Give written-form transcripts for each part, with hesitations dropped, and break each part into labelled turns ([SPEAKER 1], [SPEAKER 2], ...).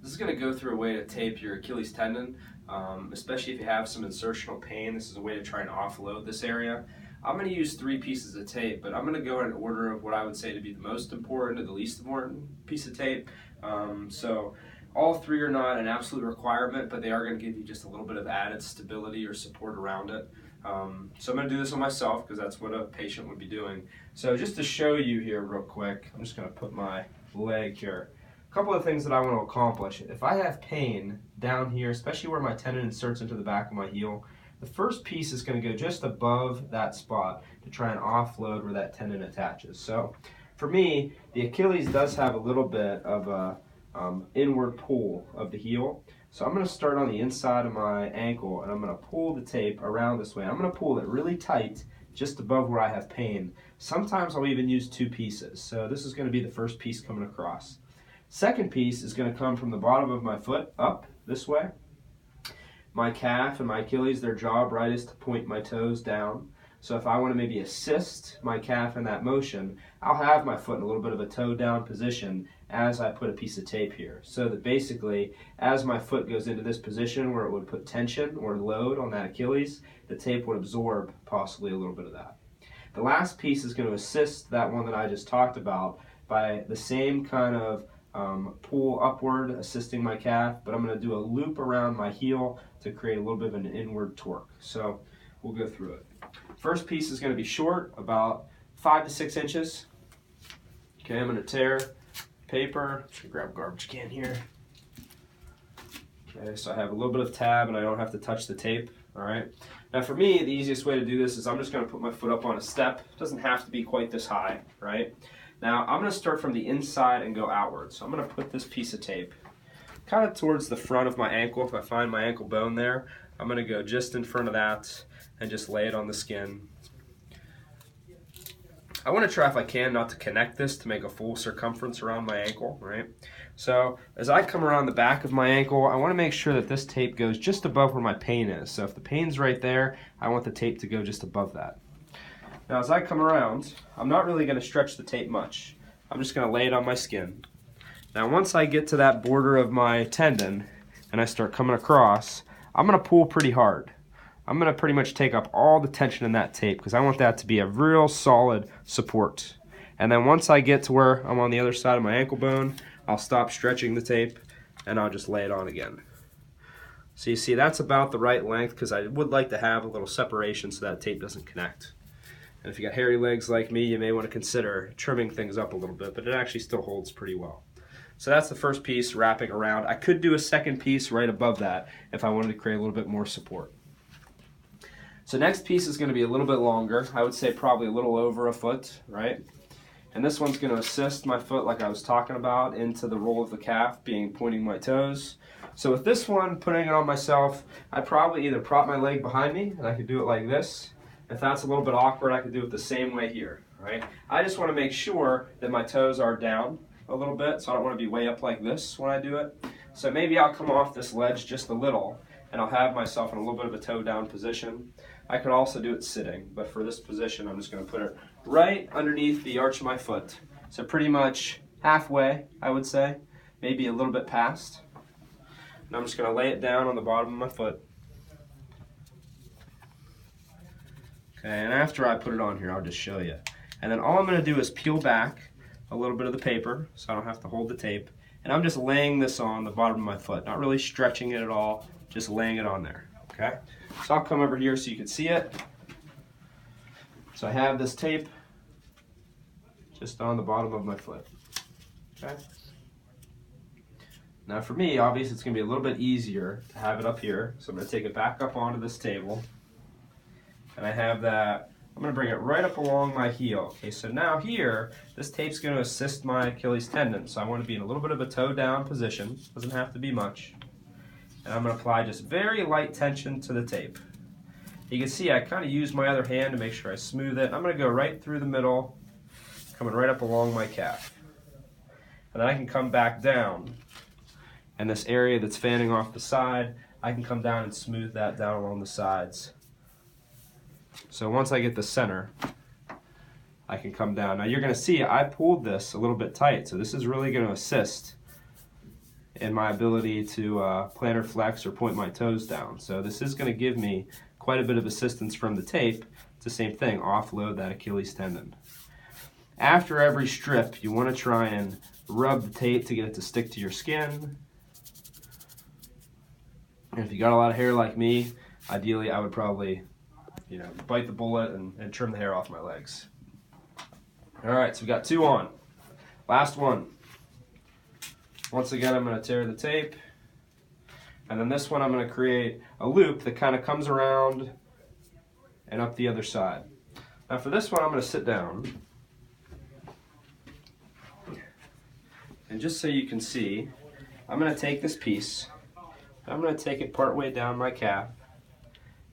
[SPEAKER 1] This is going to go through a way to tape your Achilles tendon, especially if you have some insertional pain. This is a way to try and offload this area. I'm going to use 3 pieces of tape, but I'm going to go in order of what I would say to be the most important to the least important piece of tape. So all 3 are not an absolute requirement, but they are going to give you just a little bit of added stability or support around it. So I'm going to do this on myself because that's what a patient would be doing. So just to show you here real quick, I'm just going to put my leg here. A couple of things that I want to accomplish. If I have pain down here, especially where my tendon inserts into the back of my heel, the first piece is going to go just above that spot to try and offload where that tendon attaches. So for me, the Achilles does have a little bit of a inward pull of the heel. So I'm going to start on the inside of my ankle and I'm going to pull the tape around this way. I'm going to pull it really tight just above where I have pain. Sometimes I'll even use 2 pieces. So this is going to be the first piece coming across. Second piece is going to come from the bottom of my foot up this way. My calf and my Achilles, their job, right, is to point my toes down. So if I want to maybe assist my calf in that motion, I'll have my foot in a little bit of a toe down position as I put a piece of tape here. So that basically, as my foot goes into this position where it would put tension or load on that Achilles, the tape would absorb possibly a little bit of that. The last piece is going to assist that one that I just talked about by the same kind of pull upward, assisting my calf, but I'm going to do a loop around my heel to create a little bit of an inward torque. So we'll go through it. First piece is going to be short, about 5 to 6 inches. Okay, I'm going to tear paper. Just gonna grab a garbage can here. Okay, so I have a little bit of tab and I don't have to touch the tape. All right. Now for me, the easiest way to do this is I'm just going to put my foot up on a step. It doesn't have to be quite this high, right? Now I'm going to start from the inside and go outward. So I'm going to put this piece of tape kind of towards the front of my ankle. If I find my ankle bone there, I'm going to go just in front of that and just lay it on the skin. I want to try, if I can, not to connect this to make a full circumference around my ankle, right? So as I come around the back of my ankle, I want to make sure that this tape goes just above where my pain is. So if the pain's right there, I want the tape to go just above that. Now as I come around, I'm not really going to stretch the tape much. I'm just going to lay it on my skin. Now once I get to that border of my tendon and I start coming across, I'm going to pull pretty hard. I'm going to pretty much take up all the tension in that tape because I want that to be a real solid support. And then once I get to where I'm on the other side of my ankle bone, I'll stop stretching the tape and I'll just lay it on again. So you see, that's about the right length because I would like to have a little separation so that tape doesn't connect. And if you got hairy legs like me, you may want to consider trimming things up a little bit, but it actually still holds pretty well. So that's the first piece wrapping around. I could do a second piece right above that if I wanted to create a little bit more support. So next piece is going to be a little bit longer. I would say probably a little over a foot, right? And this one's going to assist my foot, like I was talking about, into the roll of the calf, being pointing my toes. So with this one, putting it on myself, I'd probably either prop my leg behind me, and I could do it like this. If that's a little bit awkward, I could do it the same way here, right? I just want to make sure that my toes are down a little bit, so I don't want to be way up like this when I do it. So maybe I'll come off this ledge just a little, and I'll have myself in a little bit of a toe down position. I could also do it sitting, but for this position, I'm just going to put it right underneath the arch of my foot. So pretty much halfway, I would say, maybe a little bit past. And I'm just going to lay it down on the bottom of my foot. Okay, and after I put it on here, I'll just show you. And then all I'm going to do is peel back a little bit of the paper so I don't have to hold the tape. And I'm just laying this on the bottom of my foot, not really stretching it at all, just laying it on there. Okay, so I'll come over here so you can see it. So I have this tape just on the bottom of my foot. Okay. Now for me, obviously it's going to be a little bit easier to have it up here. So I'm going to take it back up onto this table. And I have that, I'm going to bring it right up along my heel. Okay, so now here, this tape's going to assist my Achilles tendon. So I want to be in a little bit of a toe down position. Doesn't have to be much. And I'm going to apply just very light tension to the tape. You can see I kind of use my other hand to make sure I smooth it. I'm going to go right through the middle, coming right up along my calf. And then I can come back down. And this area that's fanning off the side, I can come down and smooth that down along the sides. So once I get the center, I can come down. Now you're going to see I pulled this a little bit tight, so this is really going to assist in my ability to plantar flex or point my toes down. So this is going to give me quite a bit of assistance from the tape. It's the same thing, offload that Achilles tendon. After every strip, you want to try and rub the tape to get it to stick to your skin. And if you got a lot of hair like me, ideally I would probably, bite the bullet and trim the hair off my legs. All right, so we got 2 on. Last one. Once again, I'm going to tear the tape. And then this one I'm going to create a loop that kind of comes around and up the other side. Now for this one, I'm going to sit down. And just so you can see, I'm going to take this piece. I'm going to take it part way down my calf.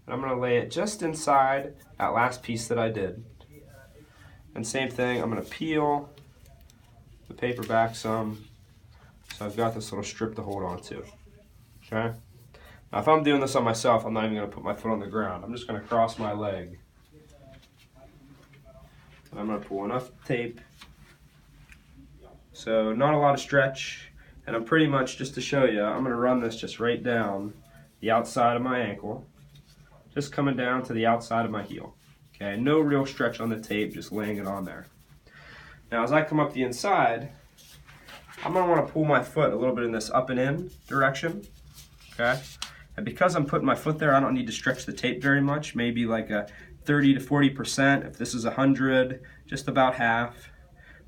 [SPEAKER 1] And I'm going to lay it just inside that last piece that I did. And same thing, I'm going to peel the paper back some. So I've got this little strip to hold on to. Okay? Now if I'm doing this on myself, I'm not even going to put my foot on the ground. I'm just going to cross my leg. And I'm going to pull enough tape. So not a lot of stretch. And I'm pretty much, just to show you, I'm going to run this just right down the outside of my ankle. Just coming down to the outside of my heel. Okay, no real stretch on the tape, just laying it on there. Now as I come up the inside, I'm going to want to pull my foot a little bit in this up and in direction. Okay, and because I'm putting my foot there, I don't need to stretch the tape very much, maybe like a 30 to 40%. If this is 100, just about half.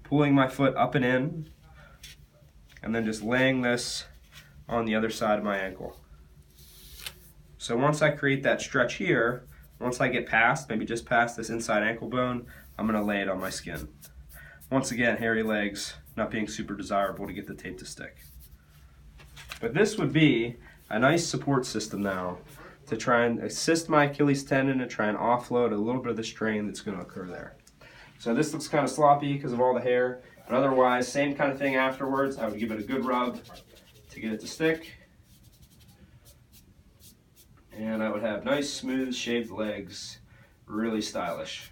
[SPEAKER 1] Pulling my foot up and in, and then just laying this on the other side of my ankle. So once I create that stretch here, once I get past, maybe just past this inside ankle bone, I'm going to lay it on my skin. Once again, hairy legs not being super desirable to get the tape to stick. But this would be a nice support system now to try and assist my Achilles tendon and try and offload a little bit of the strain that's going to occur there. So this looks kind of sloppy because of all the hair, but otherwise, same kind of thing afterwards. I would give it a good rub to get it to stick. And I would have nice, smooth, shaved legs, really stylish.